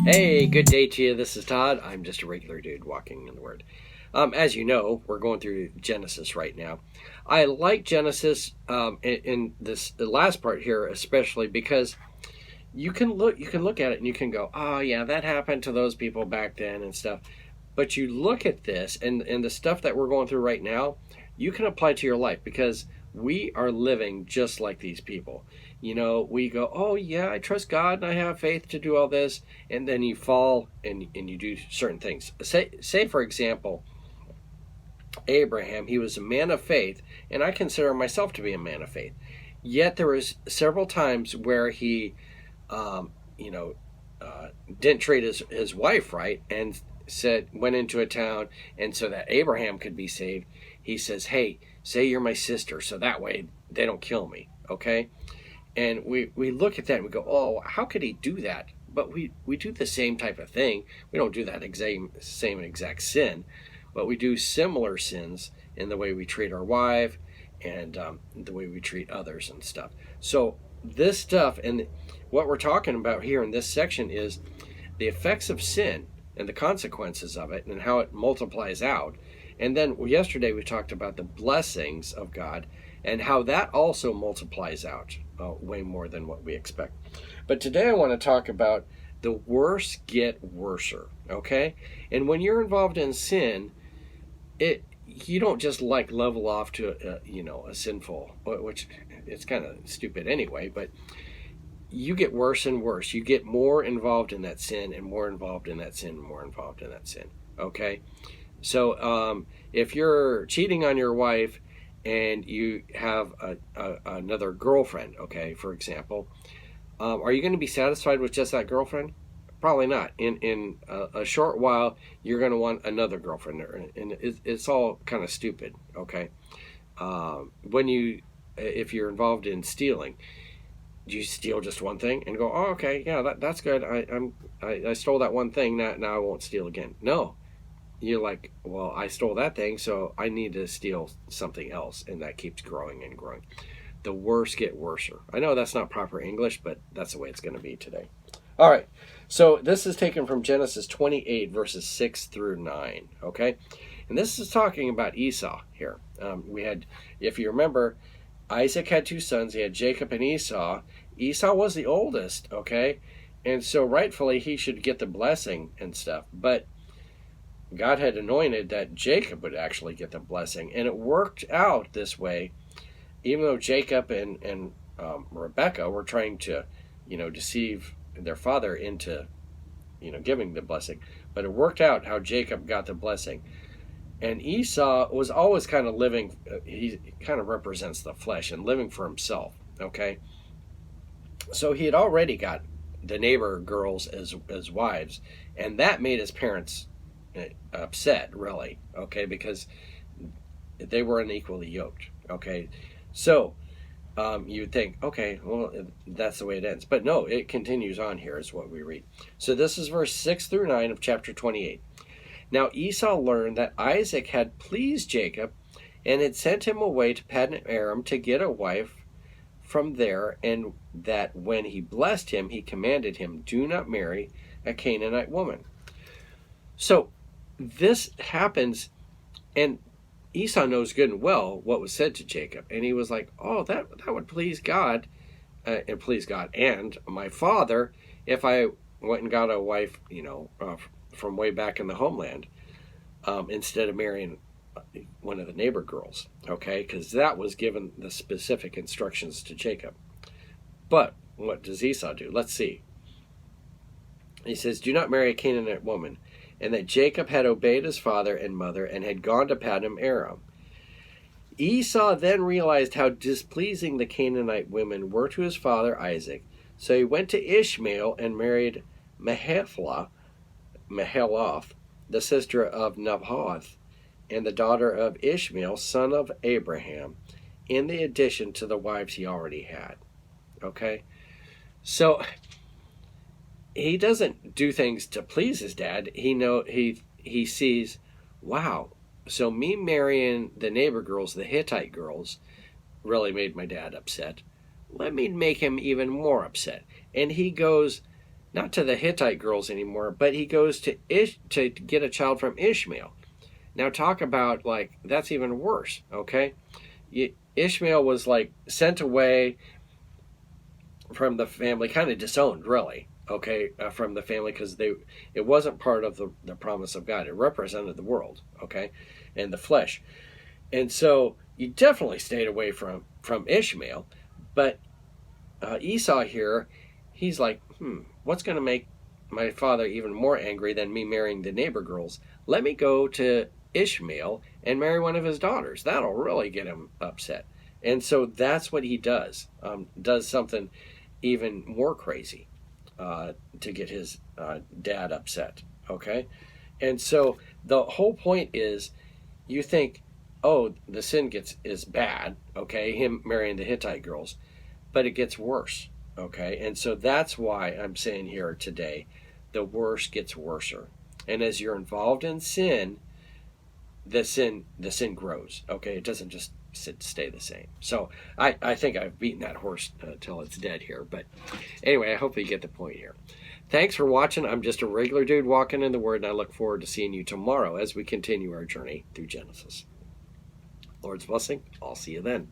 Hey, good day to you. This is Todd. I'm just a regular dude walking in the Word. As you know, we're going through Genesis right now. I like Genesis in this the last part here, especially because you can look at it and you can go, oh yeah, that happened to those people back then and stuff. But you look at this and the stuff that we're going through right now, you can apply to your life because we are living just like these people. We go, oh yeah, I trust God and I have faith to do all this, and then you fall and you do certain things. Say for example, Abraham, he was a man of faith, and I consider myself to be a man of faith. Yet there was several times where he, um, you know, didn't treat his wife right, and went into a town, and so that Abraham could be saved, he says, hey, say you're my sister, so that way they don't kill me, okay? And we look at that and we go, oh, how could he do that? But we do the same type of thing. We don't do that same exact sin, but we do similar sins in the way we treat our wife and the way we treat others and stuff. So this stuff and what we're talking about here in this section is the effects of sin and the consequences of it and how it multiplies out. And then yesterday we talked about the blessings of God and how that also multiplies out way more than what we expect. But today I want to talk about the worse get worser, okay? And when you're involved in sin, you don't just like level off to a sinful, which it's kind of stupid anyway, but you get worse and worse. You get more involved in that sin and more involved in that sin and more involved in that sin, okay? So if you're cheating on your wife and you have another girlfriend, okay, for example, are you going to be satisfied with just that girlfriend? Probably not. In a short while, you're going to want another girlfriend, and it's all kind of stupid, okay? If you're involved in stealing, do you steal just one thing and go, oh, okay, yeah, that's good. I stole that one thing. Now I won't steal again. No. You're like, well, I stole that thing, so I need to steal something else, and that keeps growing and growing. The worse get worser. I know that's not proper English, but that's the way it's going to be today. All right, so this is taken from Genesis 28, verses 6 through 9, okay? And this is talking about Esau here. If you remember, Isaac had two sons. He had Jacob and Esau. Esau was the oldest, okay? And so rightfully he should get the blessing and stuff, but God had anointed that Jacob would actually get the blessing, and it worked out this way, even though Jacob and Rebekah were trying to, deceive their father into, giving the blessing. But it worked out how Jacob got the blessing. And Esau was always kind of living, he kind of represents the flesh and living for himself, okay? So he had already got the neighbor girls as wives, and that made his parents upset, really, okay, because they were unequally yoked, okay? So you would think, okay, well, that's the way it ends. But no, it continues on here is what we read. So this is verse 6 through 9 of chapter 28. Now Esau learned that Isaac had pleased Jacob and had sent him away to Paddan Aram to get a wife from there, and that when he blessed him, he commanded him, do not marry a Canaanite woman. So this happens, and Esau knows good and well what was said to Jacob, and he was like, oh, that would please God, and please God and my father if I went and got a wife, from way back in the homeland, instead of marrying one of the neighbor girls, okay, because that was given the specific instructions to Jacob. But what does Esau do? Let's see. He says, do not marry a Canaanite woman, and that Jacob had obeyed his father and mother and had gone to Paddan Aram. Esau then realized how displeasing the Canaanite women were to his father Isaac, so he went to Ishmael and married Mahalath, the sister of Nabath, and the daughter of Ishmael, son of Abraham, in the addition to the wives he already had. Okay? So he doesn't do things to please his dad. He sees, wow, so me marrying the neighbor girls, the Hittite girls, really made my dad upset. Let me make him even more upset. And he goes not to the Hittite girls anymore, but he goes to to get a child from Ishmael. Now talk about, like, that's even worse, okay? Ishmael was like sent away from the family, kind of disowned, really, okay, from the family, because it wasn't part of the promise of God. It represented the world, okay, and the flesh. And so you definitely stayed away from Ishmael. But Esau here, he's like, what's going to make my father even more angry than me marrying the neighbor girls? Let me go to Ishmael and marry one of his daughters. That'll really get him upset. And so that's what he does. Does something even more crazy to get his dad upset. Okay? And so the whole point is, you think, oh, the sin is bad, okay, him marrying the Hittite girls, but it gets worse, okay? And so that's why I'm saying here today, the worse gets worser. And as you're involved in sin, the sin grows, okay? It doesn't just stay the same. So I think I've beaten that horse till it's dead here. But anyway, I hope you get the point here. Thanks for watching. I'm just a regular dude walking in the Word, and I look forward to seeing you tomorrow as we continue our journey through Genesis. Lord's blessing. I'll see you then.